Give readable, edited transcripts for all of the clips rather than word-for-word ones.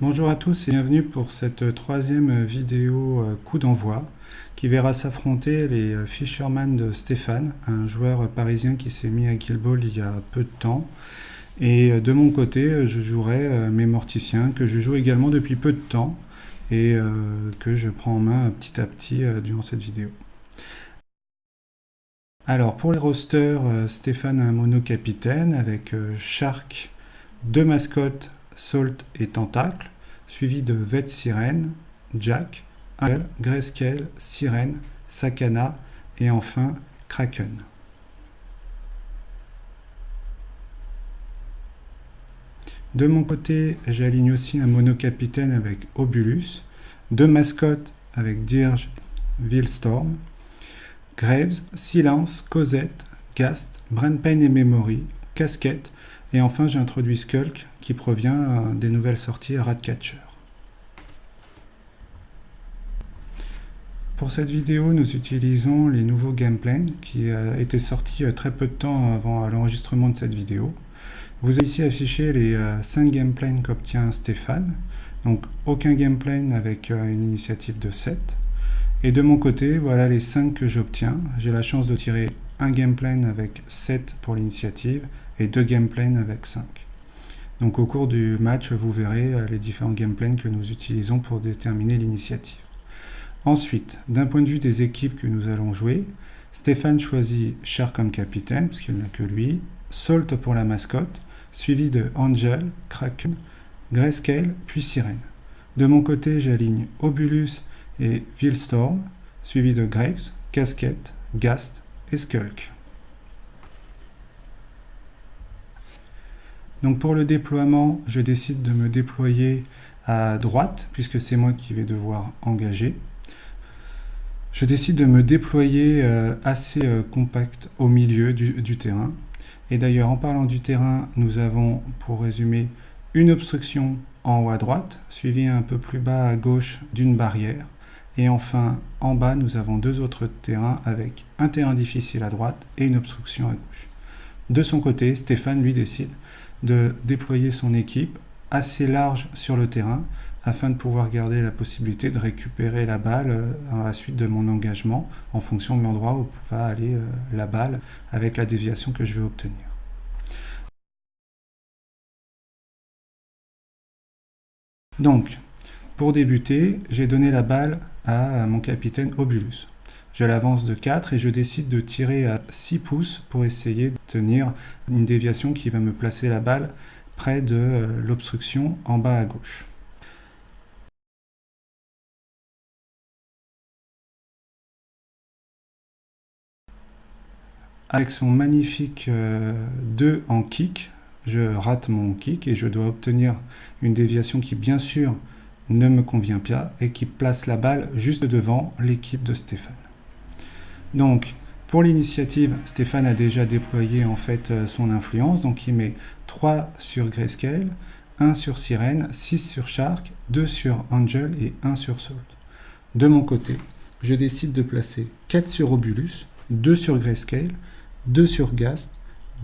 Bonjour à tous et bienvenue pour cette troisième vidéo coup d'envoi qui verra s'affronter les Fisherman de Stéphane, un joueur parisien qui s'est mis à Guild Ball il y a peu de temps. Et de mon côté, je jouerai mes morticiens que je joue également depuis peu de temps et que je prends en main petit à petit durant cette vidéo. Alors pour les rosters, Stéphane a un mono-capitaine avec Shark, deux mascottes, Salt et Tentacle, suivi de Vet Sirène, Jack, Angel, Grayscale, Sirène, Sakana et enfin Kraken. De mon côté, j'aligne aussi un mono-capitaine avec Obulus, deux mascottes avec Dirge, Vilstorm, Graves, Silence, Cosette, Gast, Brainpain et Memory, Casquette, et enfin j'ai introduit Skulk qui provient des nouvelles sorties à Ratcatcher. Pour cette vidéo, nous utilisons les nouveaux gameplays qui étaient sortis très peu de temps avant l'enregistrement de cette vidéo. Vous avez ici affiché les 5 gameplays qu'obtient Stéphane, donc aucun gameplay avec une initiative de 7. Et de mon côté, voilà les 5 que j'obtiens. J'ai la chance de tirer un gameplay avec 7 pour l'initiative et 2 gameplays avec 5. Donc au cours du match, vous verrez les différents gameplays que nous utilisons pour déterminer l'initiative. Ensuite, d'un point de vue des équipes que nous allons jouer, Stéphane choisit Shark comme capitaine, puisqu'il n'a que lui, Salt pour la mascotte, suivi de Angel, Kraken, Grayscale, puis Sirène. De mon côté, j'aligne Obulus et Vilstorm, suivi de Graves, Casquette, Gast et Skulk. Donc pour le déploiement, je décide de me déployer à droite, puisque c'est moi qui vais devoir engager. Je décide de me déployer assez compact au milieu du terrain. Et d'ailleurs, en parlant du terrain, nous avons, pour résumer, une obstruction en haut à droite, suivie un peu plus bas à gauche d'une barrière. Et enfin, en bas, nous avons deux autres terrains avec un terrain difficile à droite et une obstruction à gauche. De son côté, Stéphane, lui, décide de déployer son équipe assez large sur le terrain afin de pouvoir garder la possibilité de récupérer la balle à la suite de mon engagement en fonction de l'endroit où va aller la balle avec la déviation que je vais obtenir. Donc, pour débuter, j'ai donné la balle à mon capitaine Obulus. Je l'avance de 4 et je décide de tirer à 6 pouces pour essayer de tenir une déviation qui va me placer la balle près de l'obstruction en bas à gauche. Avec son magnifique 2 en kick, je rate mon kick et je dois obtenir une déviation qui bien sûr ne me convient pas et qui place la balle juste devant l'équipe de Stéphane. Donc pour l'initiative, Stéphane a déjà déployé en fait son influence, donc il met 3 sur Grayscale, 1 sur Sirène, 6 sur Shark, 2 sur Angel et 1 sur Salt. De mon côté, je décide de placer 4 sur Obulus, 2 sur Grayscale, 2 sur Gast,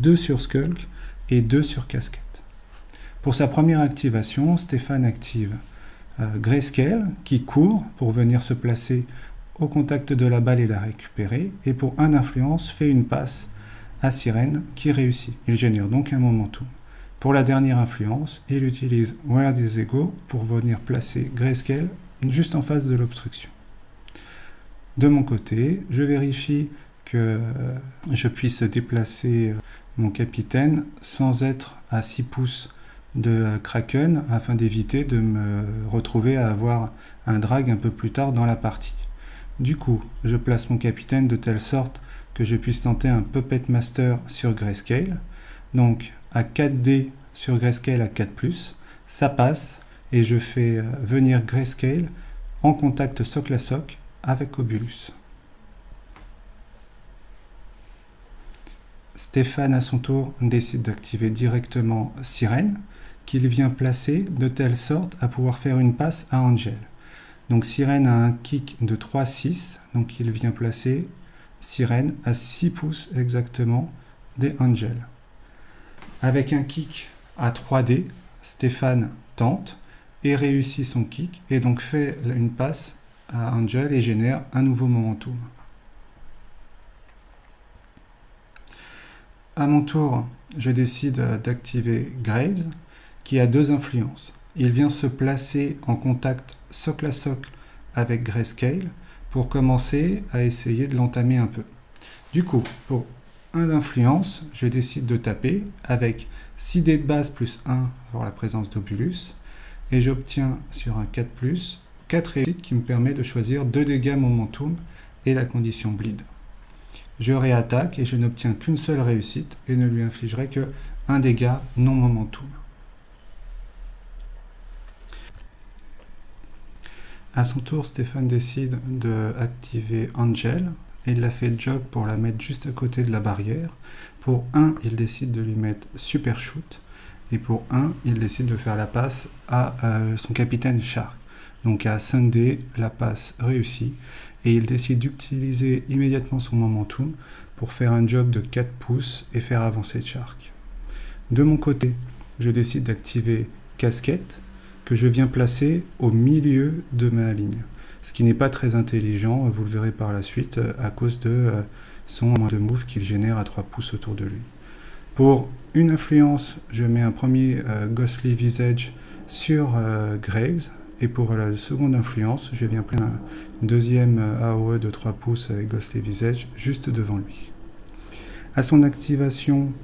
2 sur Skulk et 2 sur Casquette. Pour sa première activation, Stéphane active Grayscale qui court pour venir se placer au contact de la balle et la récupérer, et pour 1 d'influence fait une passe à Sirène qui réussit. Il génère donc un momentum. Pour la dernière influence, il utilise Where des Ego pour venir placer Grayscale juste en face de l'obstruction. De mon côté, je vérifie que je puisse déplacer mon capitaine sans être à 6 pouces de Kraken afin d'éviter de me retrouver à avoir un drag un peu plus tard dans la partie. Du coup, je place mon capitaine de telle sorte que je puisse tenter un Puppet Master sur Grayscale. Donc à 4D sur Grayscale à 4+, ça passe et je fais venir Grayscale en contact socle à socle avec Obulus. Stéphane, à son tour, décide d'activer directement Sirène, qu'il vient placer de telle sorte à pouvoir faire une passe à Angel. Donc Sirène a un kick de 3-6, donc il vient placer Sirène à 6 pouces exactement des Angel. Avec un kick à 3D, Stéphane tente, et réussit son kick et donc fait une passe à Angel et génère un nouveau momentum. À mon tour, je décide d'activer Graves qui a deux influences. Il vient se placer en contact socle à socle avec Grayscale pour commencer à essayer de l'entamer un peu. Du coup, pour 1 d'influence, je décide de taper avec 6 dés de base plus 1 pour la présence d'Obulus et j'obtiens sur un 4+, 4 réussites qui me permet de choisir 2 dégâts momentum et la condition bleed. Je réattaque et je n'obtiens qu'une seule réussite et ne lui infligerai que 1 dégât non momentum. À son tour, Stéphane décide d'activer Angel. Il l'a fait jog pour la mettre juste à côté de la barrière. Pour 1, il décide de lui mettre Super Shoot. Et pour 1, il décide de faire la passe à son capitaine Shark. Donc à 5D, la passe réussit. Et il décide d'utiliser immédiatement son momentum pour faire un jog de 4 pouces et faire avancer Shark. De mon côté, je décide d'activer Casquette, que je viens placer au milieu de ma ligne. Ce qui n'est pas très intelligent, vous le verrez par la suite, à cause de son de move qu'il génère à 3 pouces autour de lui. Pour une influence, je mets un premier Ghostly Visage sur Graves, et pour la seconde influence, je viens placer un deuxième AOE de 3 pouces avec Ghostly Visage juste devant lui. À son activation,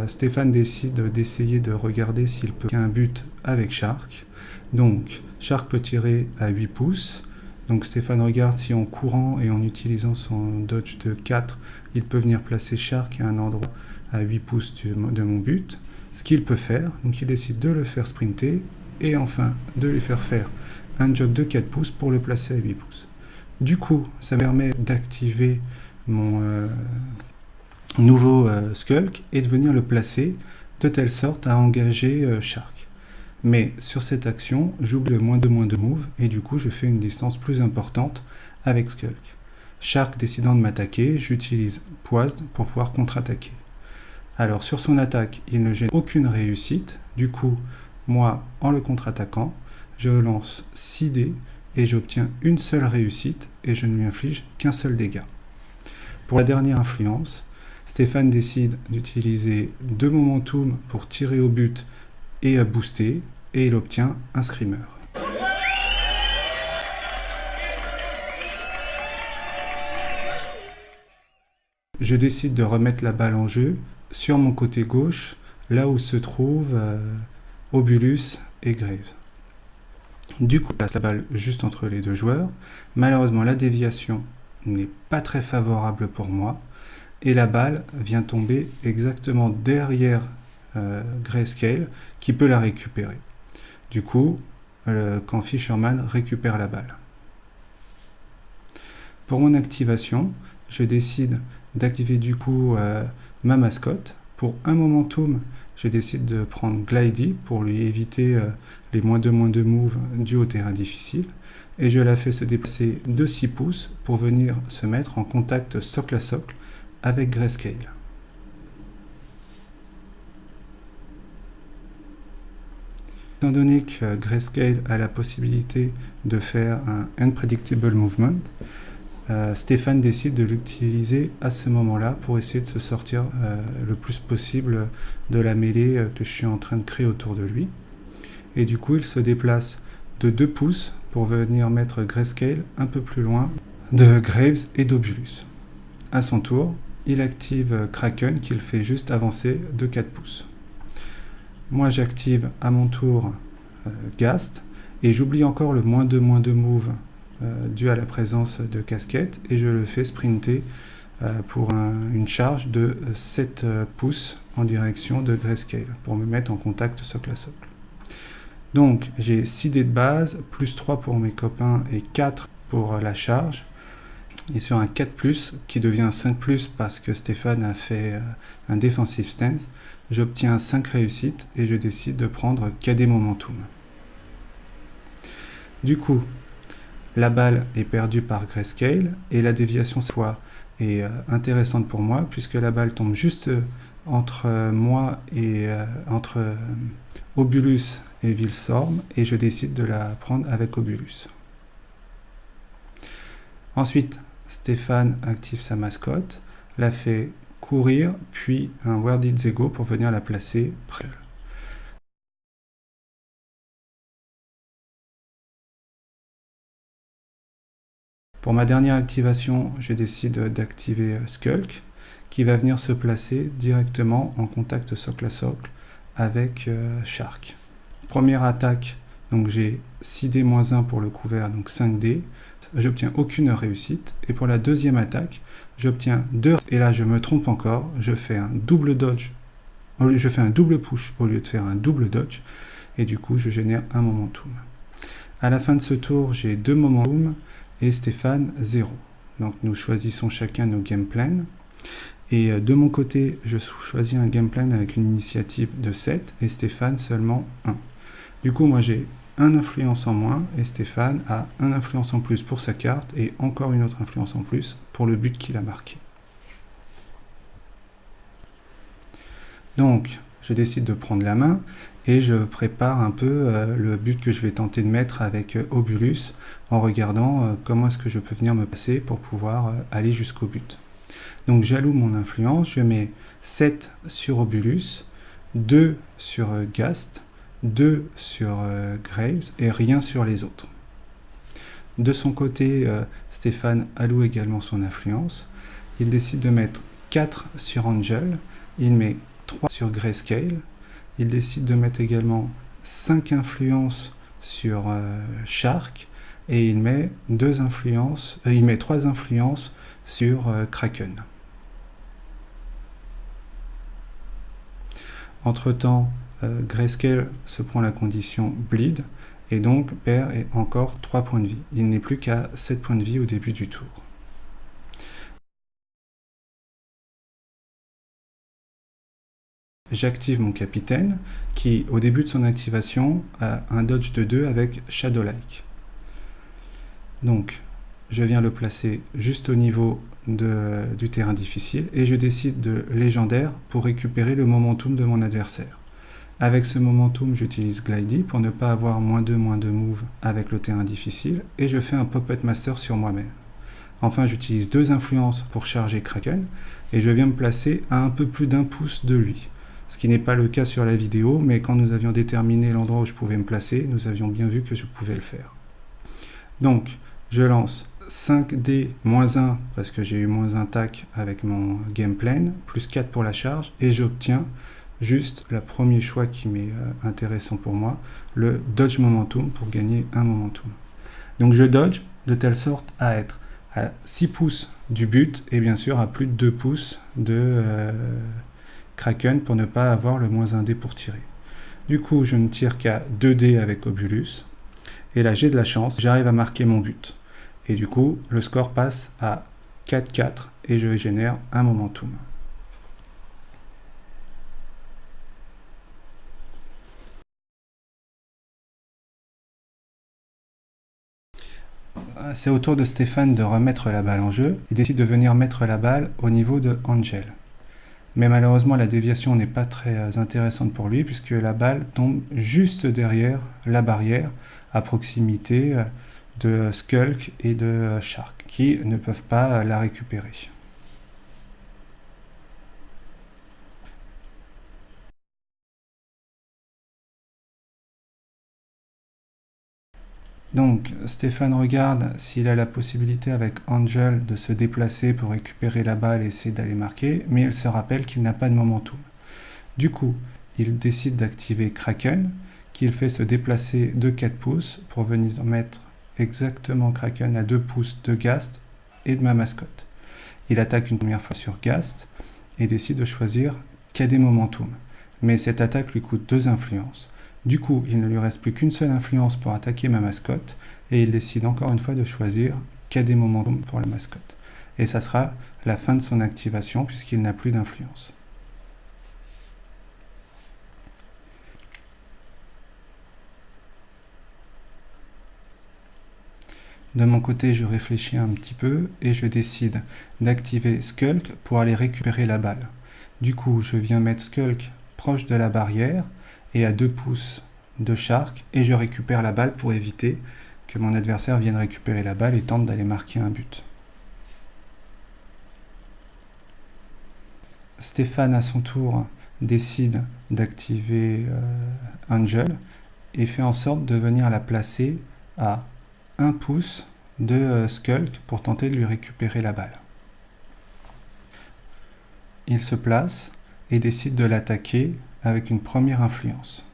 Stéphane décide d'essayer de regarder s'il peut faire un but avec Shark. Donc, Shark peut tirer à 8 pouces. Donc, Stéphane regarde si en courant et en utilisant son dodge de 4, il peut venir placer Shark à un endroit à 8 pouces de mon but. Ce qu'il peut faire, donc il décide de le faire sprinter et enfin de lui faire un jog de 4 pouces pour le placer à 8 pouces. Du coup, ça me permet d'activer mon nouveau Skulk et de venir le placer de telle sorte à engager Shark. Mais sur cette action, j'oublie le moins de move et du coup je fais une distance plus importante avec Skulk. Shark décidant de m'attaquer, j'utilise Poised pour pouvoir contre-attaquer. Alors sur son attaque, il ne gêne aucune réussite, du coup moi en le contre-attaquant, je lance 6 dés et j'obtiens une seule réussite et je ne lui inflige qu'un seul dégât. Pour la dernière influence, Stéphane décide d'utiliser 2 momentum pour tirer au but et à booster, et il obtient un screamer. Je décide de remettre la balle en jeu sur mon côté gauche, là où se trouvent Obulus et Graves. Du coup, je place la balle juste entre les deux joueurs. Malheureusement, la déviation n'est pas très favorable pour moi. Et la balle vient tomber exactement derrière Grayscale qui peut la récupérer. Du coup, quand Fisherman récupère la balle. Pour mon activation, je décide d'activer du coup ma mascotte. Pour un momentum, je décide de prendre Glidey pour lui éviter les moins de move dus au terrain difficile. Et je la fais se déplacer de 6 pouces pour venir se mettre en contact socle à socle avec Grayscale. Étant donné que Grayscale a la possibilité de faire un Unpredictable Movement, Stéphane décide de l'utiliser à ce moment-là pour essayer de se sortir le plus possible de la mêlée que je suis en train de créer autour de lui. Et du coup, il se déplace de 2 pouces pour venir mettre Grayscale un peu plus loin de Graves et d'Obulus. À son tour, il active Kraken qu'il fait juste avancer de 4 pouces. Moi j'active à mon tour Ghast et j'oublie encore le moins de move dû à la présence de Casquette et je le fais sprinter pour une charge de 7 pouces en direction de Grayscale pour me mettre en contact socle à socle. Donc j'ai 6 dés de base, plus 3 pour mes copains et 4 pour la charge. Et sur un 4+, qui devient un 5+, parce que Stéphane a fait un defensive stance, j'obtiens 5 réussites et je décide de prendre KD Momentum. Du coup, la balle est perdue par Grayscale et la déviation cette fois est intéressante pour moi puisque la balle tombe juste entre moi et entre Obulus et Wilstorm, et je décide de la prendre avec Obulus. Ensuite, Stéphane active sa mascotte, la fait courir, puis un Where Did They Go pour venir la placer près. Pour ma dernière activation, je décide d'activer Skulk, qui va venir se placer directement en contact socle à socle avec Shark. Première attaque, donc j'ai 6D-1 pour le couvert, donc 5D. J'obtiens aucune réussite. Et pour la deuxième attaque, j'obtiens 2. Et là, je me trompe encore. Je fais un double dodge. Je fais un double push au lieu de faire un double dodge. Et du coup, je génère un momentum. À la fin de ce tour, j'ai 2 momentum et Stéphane 0. Donc nous choisissons chacun nos game plans. Et de mon côté, je choisis un game plan avec une initiative de 7 et Stéphane seulement 1. Du coup, moi j'ai 1 influence en moins et Stéphane a 1 influence en plus pour sa carte et encore une autre influence en plus pour le but qu'il a marqué. Donc, je décide de prendre la main et je prépare un peu le but que je vais tenter de mettre avec Obulus en regardant comment est-ce que je peux venir me passer pour pouvoir aller jusqu'au but. Donc j'alloue mon influence, je mets 7 sur Obulus, 2 sur Ghast, 2 sur Graves et rien sur les autres. De son côté, Stéphane alloue également son influence. Il décide de mettre 4 sur Angel, il met 3 sur Grayscale, il décide de mettre également 5 influences sur Shark et il met 3 influences sur Kraken. Entre-temps, Grayscale se prend la condition Bleed et donc perd encore 3 points de vie. Il n'est plus qu'à 7 points de vie au début du tour. J'active mon capitaine qui, au début de son activation, a un dodge de 2 avec Shadowlike. Donc, je viens le placer juste au niveau du terrain difficile et je décide de légendaire pour récupérer le momentum de mon adversaire. Avec ce momentum, j'utilise Glidey pour ne pas avoir -2 move avec le terrain difficile et je fais un Puppet Master sur moi-même. Enfin, j'utilise 2 influences pour charger Kraken et je viens me placer à un peu plus d'1 pouce de lui. Ce qui n'est pas le cas sur la vidéo, mais quand nous avions déterminé l'endroit où je pouvais me placer, nous avions bien vu que je pouvais le faire. Donc, je lance 5D-1 parce que j'ai eu -1 tac avec mon game plan, plus 4 pour la charge, et j'obtiens juste le premier choix qui m'est intéressant pour moi, le dodge momentum pour gagner un momentum. Donc je dodge de telle sorte à être à 6 pouces du but et bien sûr à plus de 2 pouces de Kraken pour ne pas avoir le -1D pour tirer. Du coup, je ne tire qu'à 2D avec Obulus. Et là, j'ai de la chance, j'arrive à marquer mon but. Et du coup, le score passe à 4-4 et je génère un momentum. C'est au tour de Stéphane de remettre la balle en jeu. Il décide de venir mettre la balle au niveau de Angel. Mais malheureusement, la déviation n'est pas très intéressante pour lui puisque la balle tombe juste derrière la barrière à proximité de Skulk et de Shark qui ne peuvent pas la récupérer. Donc Stéphane regarde s'il a la possibilité avec Angel de se déplacer pour récupérer la balle et essayer d'aller marquer, mais il se rappelle qu'il n'a pas de momentum. Du coup, il décide d'activer Kraken, qu'il fait se déplacer de 4 pouces pour venir mettre exactement Kraken à 2 pouces de Ghast et de ma mascotte. Il attaque une première fois sur Ghast et décide de choisir KD Momentum. Mais cette attaque lui coûte 2 influences. Du coup, il ne lui reste plus qu'une seule influence pour attaquer ma mascotte et il décide encore une fois de choisir KD Momentum pour la mascotte. Et ça sera la fin de son activation puisqu'il n'a plus d'influence. De mon côté, je réfléchis un petit peu et je décide d'activer Skulk pour aller récupérer la balle. Du coup, je viens mettre Skulk proche de la barrière et à 2 pouces de Shark et je récupère la balle pour éviter que mon adversaire vienne récupérer la balle et tente d'aller marquer un but. Stéphane, à son tour, décide d'activer Angel et fait en sorte de venir la placer à 1 pouce de Skulk pour tenter de lui récupérer la balle. Il se place et décide de l'attaquer avec une première influence.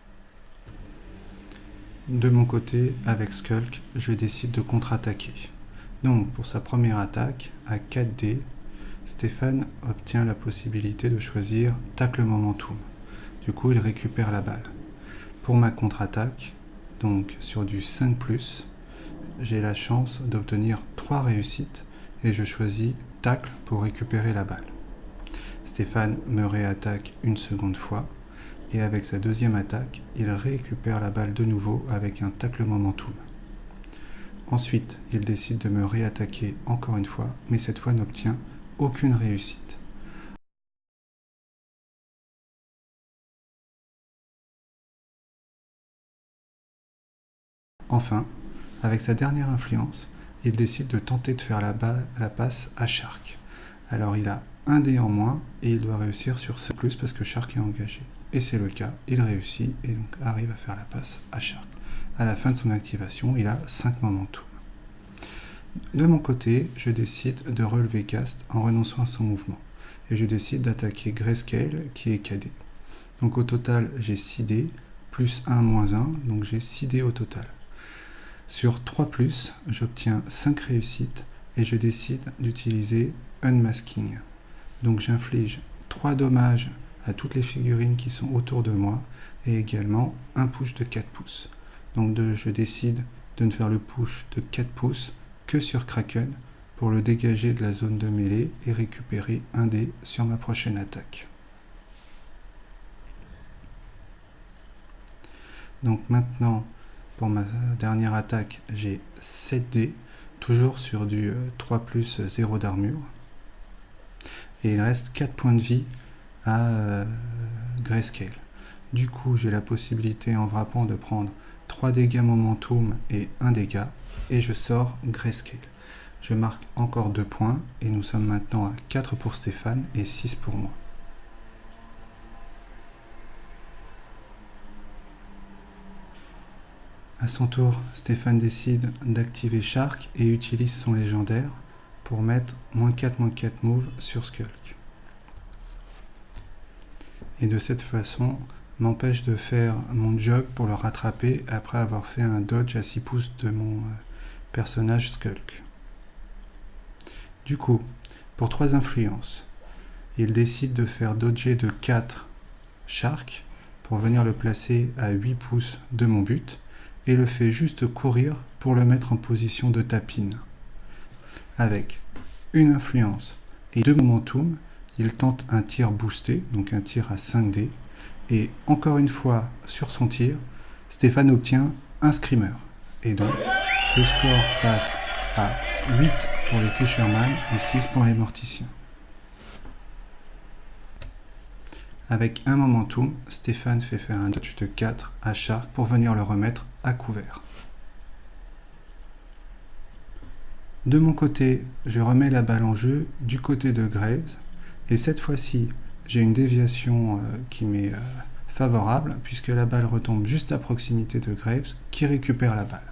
De mon côté, avec Skulk, je décide de contre-attaquer. Donc, pour sa première attaque, à 4D, Stéphane obtient la possibilité de choisir Tackle Momentum. Du coup, il récupère la balle. Pour ma contre-attaque, donc sur du 5+, j'ai la chance d'obtenir 3 réussites et je choisis Tackle pour récupérer la balle. Stéphane me réattaque une seconde fois et avec sa deuxième attaque, il récupère la balle de nouveau avec un Tackle Momentum. Ensuite, il décide de me réattaquer encore une fois, mais cette fois n'obtient aucune réussite. Enfin, avec sa dernière influence, il décide de tenter de faire la passe à Shark. Alors il a un dé en moins et il doit réussir sur 5+, parce que Shark est engagé. Et c'est le cas, il réussit et donc arrive à faire la passe à Shark. À la fin de son activation, il a 5 momentum. De mon côté, je décide de relever Cast en renonçant à son mouvement. Et je décide d'attaquer Grayscale qui est KD. Donc au total, j'ai 6 dés, plus 1, moins 1, donc j'ai 6 dés au total. Sur 3+, j'obtiens 5 réussites et je décide d'utiliser Unmasking. Donc j'inflige 3 dommages à toutes les figurines qui sont autour de moi et également un push de 4 pouces. Donc je décide de ne faire le push de 4 pouces que sur Kraken pour le dégager de la zone de mêlée et récupérer un dé sur ma prochaine attaque. Donc maintenant, pour ma dernière attaque, j'ai 7 dés, toujours sur du 3+, 0 d'armure. Et il reste 4 points de vie à Grayscale. Du coup, j'ai la possibilité en frappant de prendre 3 dégâts momentum et 1 dégât, et je sors Grayscale. Je marque encore 2 points, et nous sommes maintenant à 4 pour Stéphane et 6 pour moi. À son tour, Stéphane décide d'activer Shark et utilise son légendaire pour mettre -4/-4 move sur Skulk. Et de cette façon, m'empêche de faire mon jog pour le rattraper après avoir fait un dodge à 6 pouces de mon personnage Skulk. Du coup, pour 3 influences, il décide de faire dodger de 4 Shark pour venir le placer à 8 pouces de mon but et le fait juste courir pour le mettre en position de tapine. Avec une influence et 2 momentum, il tente un tir boosté, donc un tir à 5D, et encore une fois sur son tir, Stéphane obtient un screamer. Et donc, le score passe à 8 pour les Fisherman et 6 pour les Morticiens. Avec un momentum, Stéphane fait faire un dodge de 4 à Shark pour venir le remettre à couvert. De mon côté, je remets la balle en jeu du côté de Graves, et cette fois-ci, j'ai une déviation qui m'est favorable, puisque la balle retombe juste à proximité de Graves, qui récupère la balle.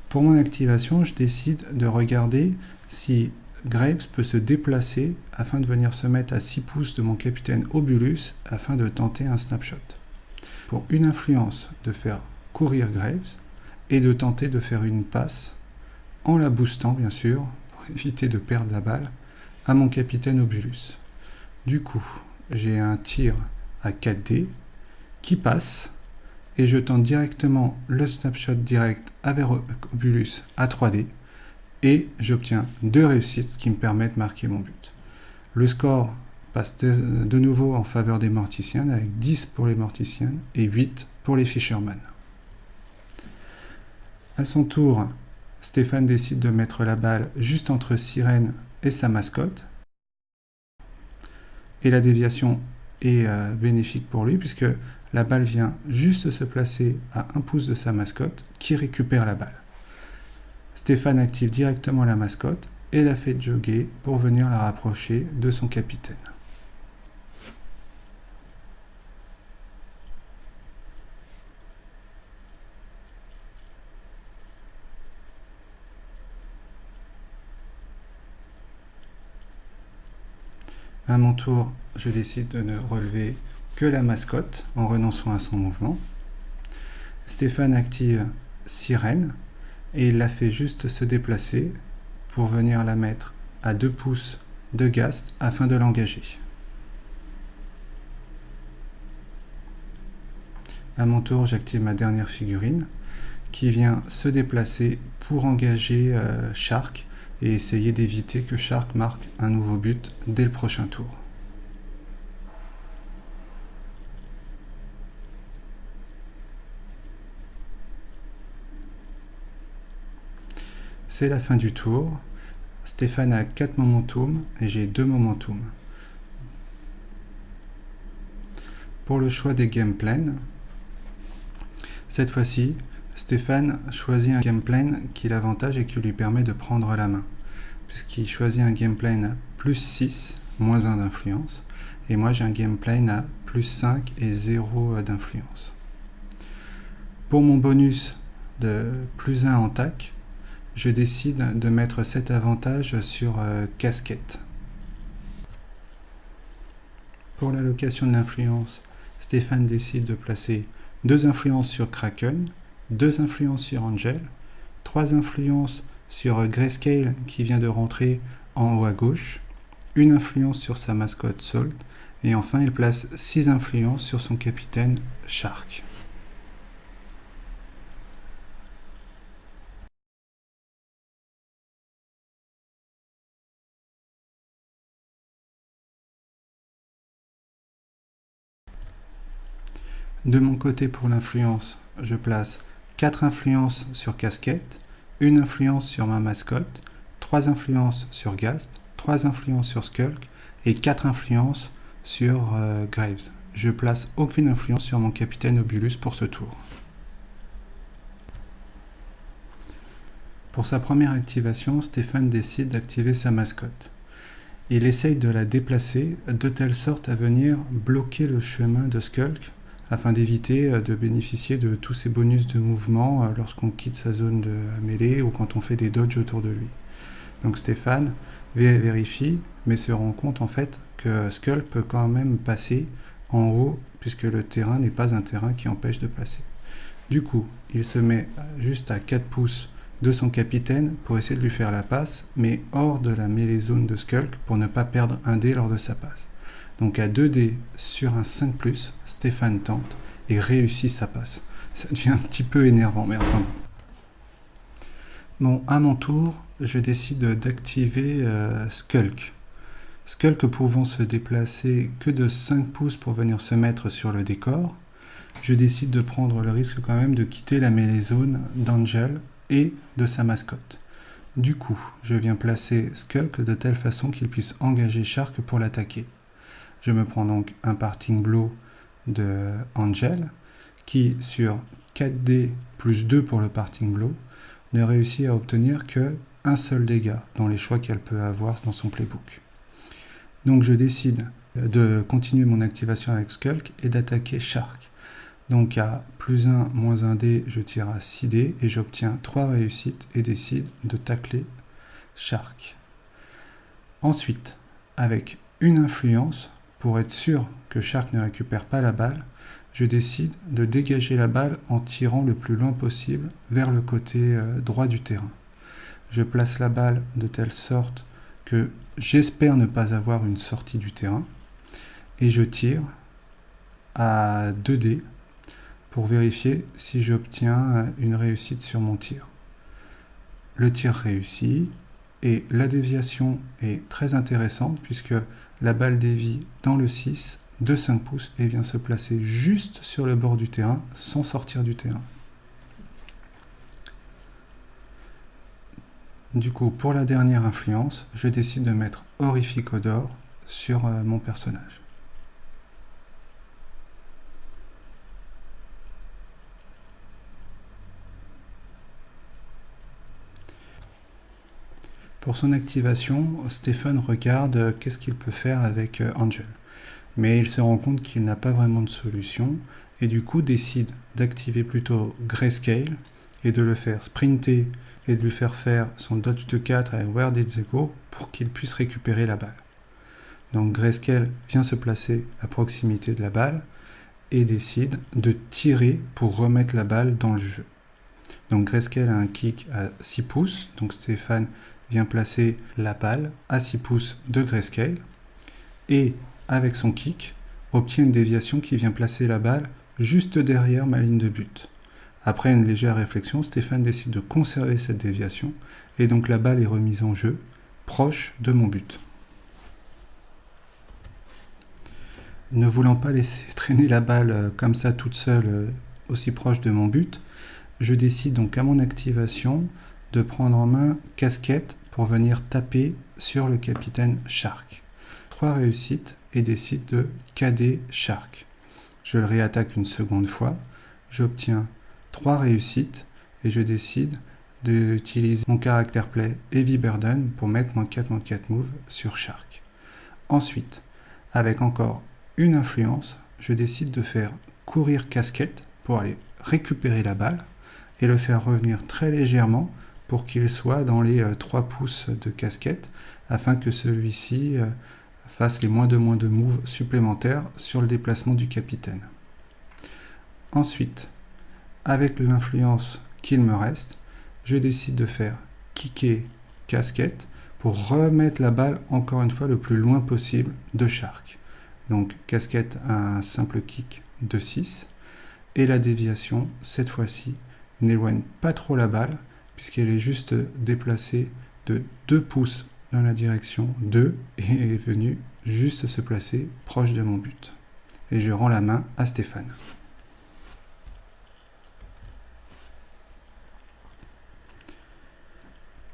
Pour mon activation, je décide de regarder si Graves peut se déplacer afin de venir se mettre à 6 pouces de mon capitaine Obulus afin de tenter un snapshot. Pour une influence, de faire courir Graves et de tenter de faire une passe en la boostant bien sûr, pour éviter de perdre la balle, à mon capitaine Obulus. Du coup, j'ai un tir à 4D qui passe et je tente directement le snapshot direct avec Obulus à 3D et j'obtiens 2 réussites, ce qui me permet de marquer mon but. Le score passe de nouveau en faveur des Morticiens avec 10 pour les Morticiens et 8 pour les Fisherman. À son tour, Stéphane décide de mettre la balle juste entre Sirène et sa mascotte. Et la déviation est bénéfique pour lui, puisque la balle vient juste se placer à 1 pouce de sa mascotte, qui récupère la balle. Stéphane active directement la mascotte et la fait jogger pour venir la rapprocher de son capitaine. À mon tour, je décide de ne relever que la mascotte en renonçant à son mouvement. Stéphane active Sirène et il la fait juste se déplacer pour venir la mettre à 2 pouces de Ghast afin de l'engager. À mon tour, j'active ma dernière figurine qui vient se déplacer pour engager Shark et essayer d'éviter que Shark marque un nouveau but dès le prochain tour. C'est la fin du tour. Stéphane a 4 momentum et j'ai 2 momentum. Pour le choix des game plans, cette fois-ci, Stéphane choisit un game plan qui l'avantage et qui lui permet de prendre la main, puisqu'il choisit un game plan à plus 6, moins 1 d'influence, et moi j'ai un game plan à plus 5 et 0 d'influence. Pour mon bonus de plus 1 en tac, je décide de mettre cet avantage sur casquette. Pour l'allocation de l'influence, Stéphane décide de placer 2 influences sur Kraken, 2 influences sur Angel, 3 influences sur Grayscale qui vient de rentrer en haut à gauche, une influence sur sa mascotte Salt, et enfin il place 6 influences sur son capitaine Shark. De mon côté pour l'influence, je place 4 influences sur Casquette, une influence sur ma mascotte, 3 influences sur Ghast, 3 influences sur Skulk et 4 influences sur Graves. Je place aucune influence sur mon capitaine Obulus pour ce tour. Pour sa première activation, Stéphane décide d'activer sa mascotte. Il essaye de la déplacer de telle sorte à venir bloquer le chemin de Skulk afin d'éviter de bénéficier de tous ces bonus de mouvement lorsqu'on quitte sa zone de mêlée ou quand on fait des dodges autour de lui. Donc Stéphane vérifie, mais se rend compte en fait que Skull peut quand même passer en haut, puisque le terrain n'est pas un terrain qui empêche de passer. Du coup, il se met juste à 4 pouces de son capitaine pour essayer de lui faire la passe, mais hors de la mêlée zone de Skulk pour ne pas perdre un dé lors de sa passe. Donc à 2 dés sur un 5+, Stéphane tente et réussit sa passe. Ça devient un petit peu énervant, mais enfin bon. Bon, à mon tour, je décide d'activer Skulk. Skulk pouvant se déplacer que de 5 pouces pour venir se mettre sur le décor, je décide de prendre le risque quand même de quitter la mêlée zone d'Angel et de sa mascotte. Du coup, je viens placer Skulk de telle façon qu'il puisse engager Shark pour l'attaquer. Je me prends donc un parting blow de Angel qui, sur 4D plus 2 pour le parting blow, ne réussit à obtenir que un seul dégât dans les choix qu'elle peut avoir dans son playbook. Donc je décide de continuer mon activation avec Skulk et d'attaquer Shark. Donc à plus 1, moins 1 dé, je tire à 6 dés et j'obtiens 3 réussites et décide de tacler Shark. Ensuite, avec une influence, pour être sûr que Shark ne récupère pas la balle, je décide de dégager la balle en tirant le plus loin possible vers le côté droit du terrain. Je place la balle de telle sorte que j'espère ne pas avoir une sortie du terrain et je tire à 2 dés pour vérifier si j'obtiens une réussite sur mon tir. Le tir réussit et la déviation est très intéressante puisque la balle dévie dans le 6 de 5 pouces et vient se placer juste sur le bord du terrain sans sortir du terrain. Du coup, pour la dernière influence, je décide de mettre Horrific Odor sur mon personnage. Pour son activation, Stéphane regarde qu'est-ce qu'il peut faire avec Angel. Mais il se rend compte qu'il n'a pas vraiment de solution et du coup décide d'activer plutôt Grayscale et de le faire sprinter et de lui faire son dodge de 4 et Where Did They Go pour qu'il puisse récupérer la balle. Donc Grayscale vient se placer à proximité de la balle et décide de tirer pour remettre la balle dans le jeu. Donc Grayscale a un kick à 6 pouces, donc Stéphane vient placer la balle à 6 pouces de Grayscale et avec son kick obtient une déviation qui vient placer la balle juste derrière ma ligne de but. Après une légère réflexion, Stéphane décide de conserver cette déviation et donc la balle est remise en jeu proche de mon but. Ne voulant pas laisser traîner la balle comme ça toute seule aussi proche de mon but, je décide donc à mon activation de prendre en main Casquette pour venir taper sur le capitaine Shark. 3 réussites et décide de KD Shark. Je le réattaque une seconde fois, j'obtiens 3 réussites et je décide d'utiliser mon caractère play Heavy Burden pour mettre mon 4/4 move sur Shark. Ensuite, avec encore une influence, je décide de faire courir Casquette pour aller récupérer la balle et le faire revenir très légèrement pour qu'il soit dans les 3 pouces de Casquette afin que celui-ci fasse les moins de moves supplémentaires sur le déplacement du capitaine. Ensuite, avec l'influence qu'il me reste, je décide de faire kicker Casquette pour remettre la balle encore une fois le plus loin possible de Shark. Donc Casquette a un simple kick de 6 et la déviation, cette fois-ci, n'éloigne pas trop la balle puisqu'elle est juste déplacée de 2 pouces dans la direction 2 et est venue juste se placer proche de mon but. Et je rends la main à Stéphane.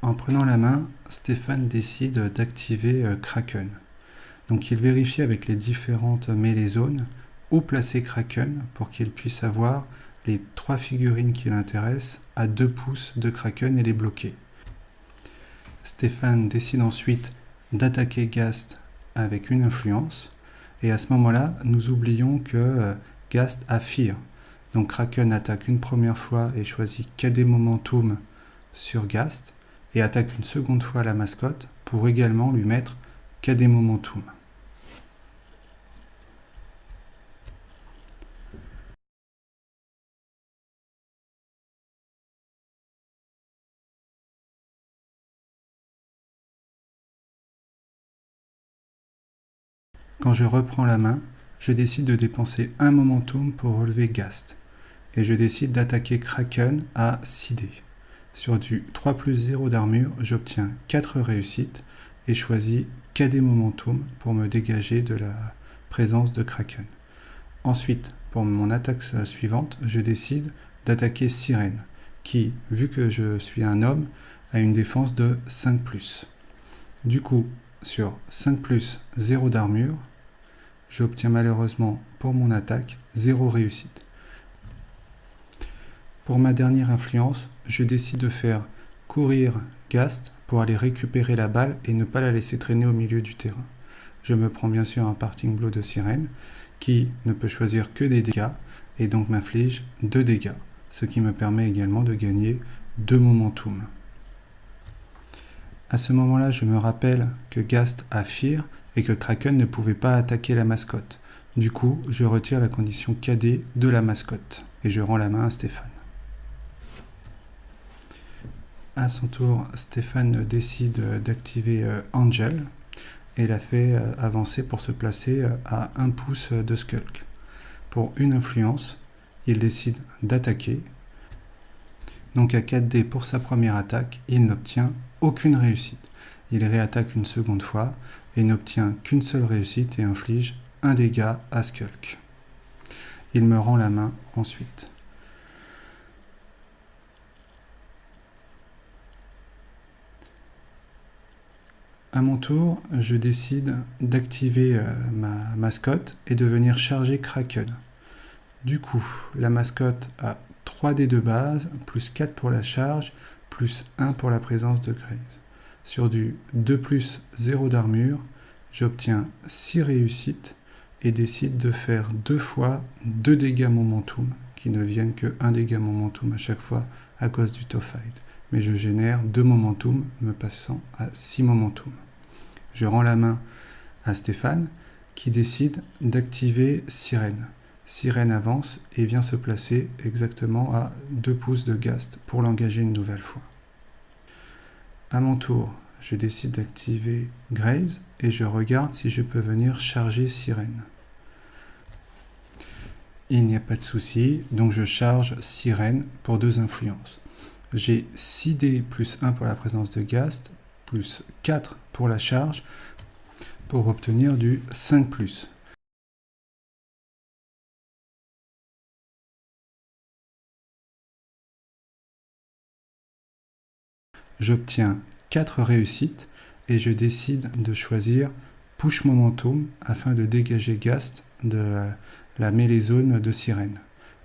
En prenant la main, Stéphane décide d'activer Kraken. Donc il vérifie avec les différentes mêlées zones où placer Kraken pour qu'il puisse avoir les 3 figurines qui l'intéressent à 2 pouces de Kraken et les bloquer. Stéphane décide ensuite d'attaquer Gast avec une influence et à ce moment-là, nous oublions que Gast a Fear. Donc Kraken attaque une première fois et choisit KD Momentum sur Gast et attaque une seconde fois la mascotte pour également lui mettre KD Momentum. Quand je reprends la main, je décide de dépenser un momentum pour relever Gast. Et je décide d'attaquer Kraken à 6D. Sur du 3+0 d'armure, j'obtiens 4 réussites et choisis KD Momentum pour me dégager de la présence de Kraken. Ensuite, pour mon attaque suivante, je décide d'attaquer Sirène, qui, vu que je suis un homme, a une défense de 5+. Du coup, sur 5+0 d'armure, j'obtiens malheureusement pour mon attaque 0 réussite. Pour ma dernière influence, je décide de faire courir Gast pour aller récupérer la balle et ne pas la laisser traîner au milieu du terrain. Je me prends bien sûr un parting blow de Sirène qui ne peut choisir que des dégâts et donc m'inflige 2 dégâts, ce qui me permet également de gagner 2 momentum. À ce moment-là, je me rappelle que Gast a Fear et que Kraken ne pouvait pas attaquer la mascotte. Du coup, je retire la condition KD de la mascotte et je rends la main à Stéphane. À son tour, Stéphane décide d'activer Angel et la fait avancer pour se placer à 1 pouce de Skulk. Pour une influence, il décide d'attaquer. Donc à 4D pour sa première attaque, il n'obtient aucune réussite. Il réattaque une seconde fois et n'obtient qu'une seule réussite et inflige 1 dégât à Skulk. Il me rend la main ensuite. À mon tour, je décide d'activer ma mascotte et de venir charger Kraken. Du coup, la mascotte a 3 dés de base, plus 4 pour la charge, plus 1 pour la présence de Graze. sur du 2+, 0 d'armure, j'obtiens 6 réussites et décide de faire 2 fois 2 dégâts momentum, qui ne viennent que 1 dégât momentum à chaque fois à cause du tough fight. Mais je génère 2 momentum, me passant à 6 momentum. Je rends la main à Stéphane, qui décide d'activer Sirène. Sirène avance et vient se placer exactement à 2 pouces de Ghast pour l'engager une nouvelle fois. À mon tour, je décide d'activer Graves et je regarde si je peux venir charger Sirène. Il n'y a pas de souci, donc je charge Sirène pour 2 influences. J'ai 6D plus 1 pour la présence de Ghast, plus 4 pour la charge, pour obtenir du 5+. J'obtiens 4 réussites et je décide de choisir Push Momentum afin de dégager Ghast de la mêlée zone de Sirène.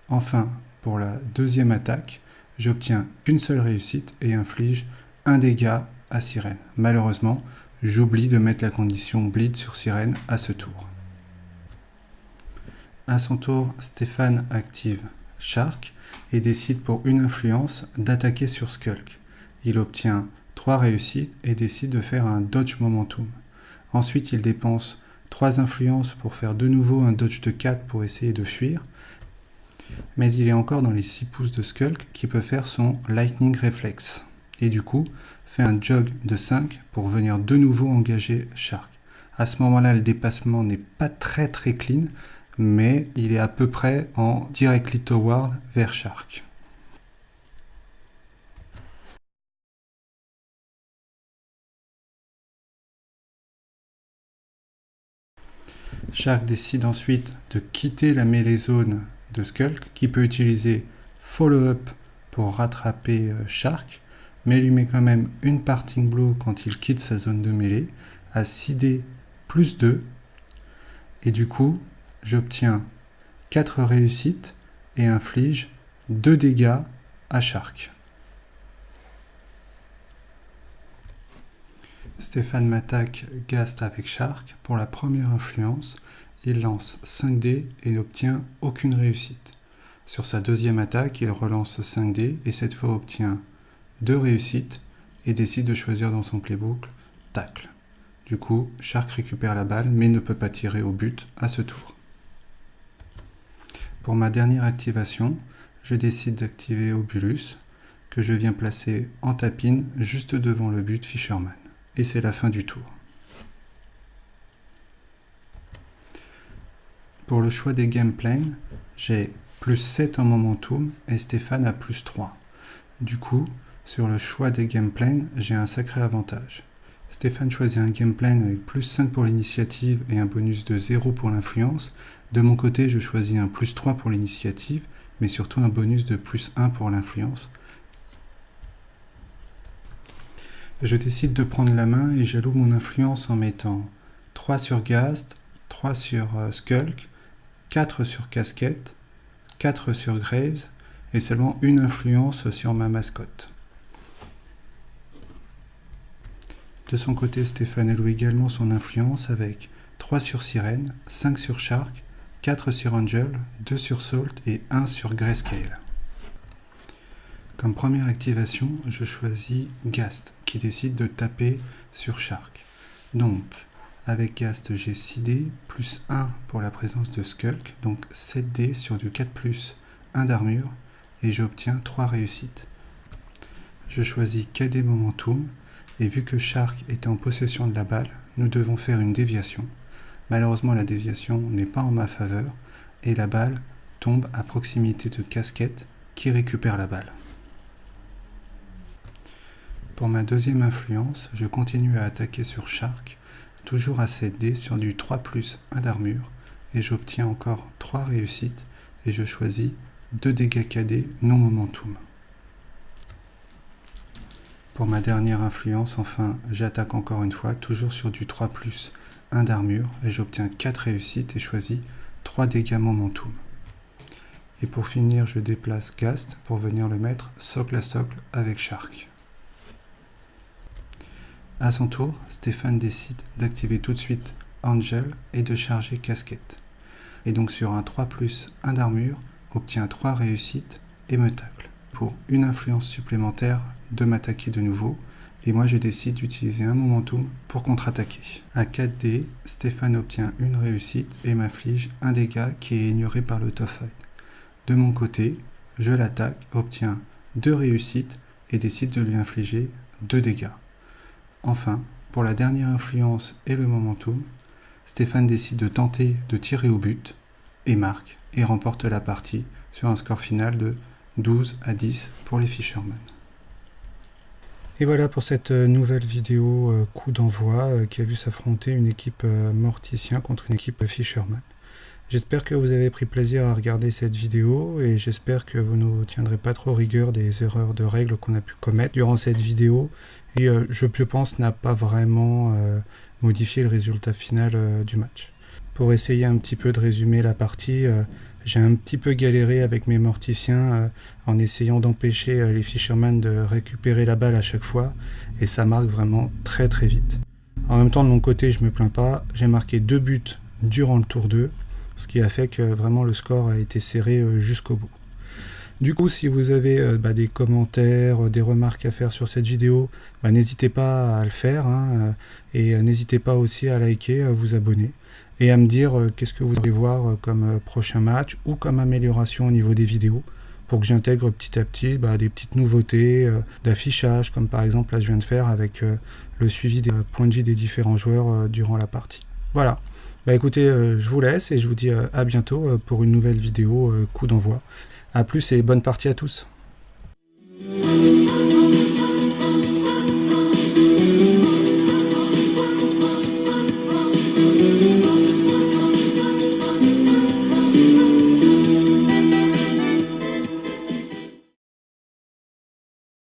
Enfin, pour la deuxième attaque, j'obtiens qu'une seule réussite et inflige 1 dégât à Sirène. Malheureusement, j'oublie de mettre la condition Bleed sur Sirène à ce tour. À son tour, Stéphane active Shark et décide pour une influence d'attaquer sur Skulk. Il obtient 3 réussites et décide de faire un Dodge Momentum. Ensuite, il dépense 3 influences pour faire de nouveau un Dodge de 4 pour essayer de fuir. Mais il est encore dans les 6 pouces de Skulk qui peut faire son Lightning Reflex. Et du coup, fait un Jog de 5 pour venir de nouveau engager Shark. À ce moment-là, le dépassement n'est pas très clean, mais il est à peu près en directly toward vers Shark. Shark décide ensuite de quitter la mêlée zone de Skulk, qui peut utiliser Follow-up pour rattraper Shark, mais lui met quand même une Parting Blow quand il quitte sa zone de mêlée, à 6D plus 2, et du coup, j'obtiens 4 réussites et inflige 2 dégâts à Shark. Stéphane m'attaque Ghast avec Shark. Pour la première influence, il lance 5D et n'obtient aucune réussite. Sur sa deuxième attaque, il relance 5D et cette fois obtient 2 réussites et décide de choisir dans son playbook Tacle. Du coup, Shark récupère la balle mais ne peut pas tirer au but à ce tour. Pour ma dernière activation, je décide d'activer Obulus, que je viens placer en tapine juste devant le but Fisherman. Et c'est la fin du tour. Pour le choix des game plans, j'ai plus 7 en momentum et Stéphane a plus 3. Du coup, sur le choix des game plans, j'ai un sacré avantage. Stéphane choisit un game plan avec plus 5 pour l'initiative et un bonus de 0 pour l'influence. De mon côté, je choisis un plus 3 pour l'initiative, mais surtout un bonus de plus 1 pour l'influence. Je décide de prendre la main et j'alloue mon influence en mettant 3 sur Ghast, 3 sur Skulk, 4 sur Casquette, 4 sur Graves et seulement une influence sur ma mascotte. De son côté, Stéphane alloue également son influence avec 3 sur Sirène, 5 sur Shark, 4 sur Angel, 2 sur Salt et 1 sur Grayscale. Comme première activation, je choisis Ghast, qui décide de taper sur Shark. Donc, avec Ghast, j'ai 6D, plus 1 pour la présence de Skulk, donc 7D sur du 4+, 1 d'armure, et j'obtiens 3 réussites. Je choisis KD Momentum, et vu que Shark est en possession de la balle, nous devons faire une déviation. Malheureusement, la déviation n'est pas en ma faveur, et la balle tombe à proximité de Casquette, qui récupère la balle. Pour ma deuxième influence, je continue à attaquer sur Shark, toujours à 7D sur du 3+, 1 d'armure, et j'obtiens encore 3 réussites, et je choisis 2 dégâts KD non momentum. Pour ma dernière influence, enfin, j'attaque encore une fois, toujours sur du 3+, 1 d'armure, et j'obtiens 4 réussites et choisis 3 dégâts momentum. Et pour finir, je déplace Ghast pour venir le mettre socle à socle avec Shark. À son tour, Stéphane décide d'activer tout de suite Angel et de charger Casquette. Et donc sur un 3+, 1 d'armure, obtient 3 réussites et me tacle. Pour une influence supplémentaire de m'attaquer de nouveau, et moi je décide d'utiliser un momentum pour contre-attaquer. À 4D, Stéphane obtient une réussite et m'inflige un dégât qui est ignoré par le top fight. De mon côté, je l'attaque, obtiens 2 réussites et décide de lui infliger 2 dégâts. Enfin, pour la dernière influence et le momentum, Stéphane décide de tenter de tirer au but et marque et remporte la partie sur un score final de 12-10 pour les Fishermen. Et voilà pour cette nouvelle vidéo coup d'envoi qui a vu s'affronter une équipe Morticien contre une équipe Fisherman. J'espère que vous avez pris plaisir à regarder cette vidéo et j'espère que vous ne tiendrez pas trop rigueur des erreurs de règles qu'on a pu commettre durant cette vidéo et je pense n'a pas vraiment modifié le résultat final du match. Pour essayer un petit peu de résumer la partie, j'ai un petit peu galéré avec mes morticiens en essayant d'empêcher les Fishermen de récupérer la balle à chaque fois et ça marque vraiment très très vite. En même temps de mon côté je me plains pas, j'ai marqué 2 buts durant le tour 2, ce qui a fait que vraiment le score a été serré jusqu'au bout. Du coup si vous avez des commentaires, des remarques à faire sur cette vidéo, n'hésitez pas à le faire et n'hésitez pas aussi à liker, à vous abonner. Et à me dire qu'est-ce que vous allez voir comme prochain match ou comme amélioration au niveau des vidéos pour que j'intègre petit à petit des petites nouveautés d'affichage comme par exemple là je viens de faire avec le suivi des points de vie des différents joueurs durant la partie. Voilà, écoutez je vous laisse et je vous dis à bientôt pour une nouvelle vidéo coup d'envoi. A plus et bonne partie à tous.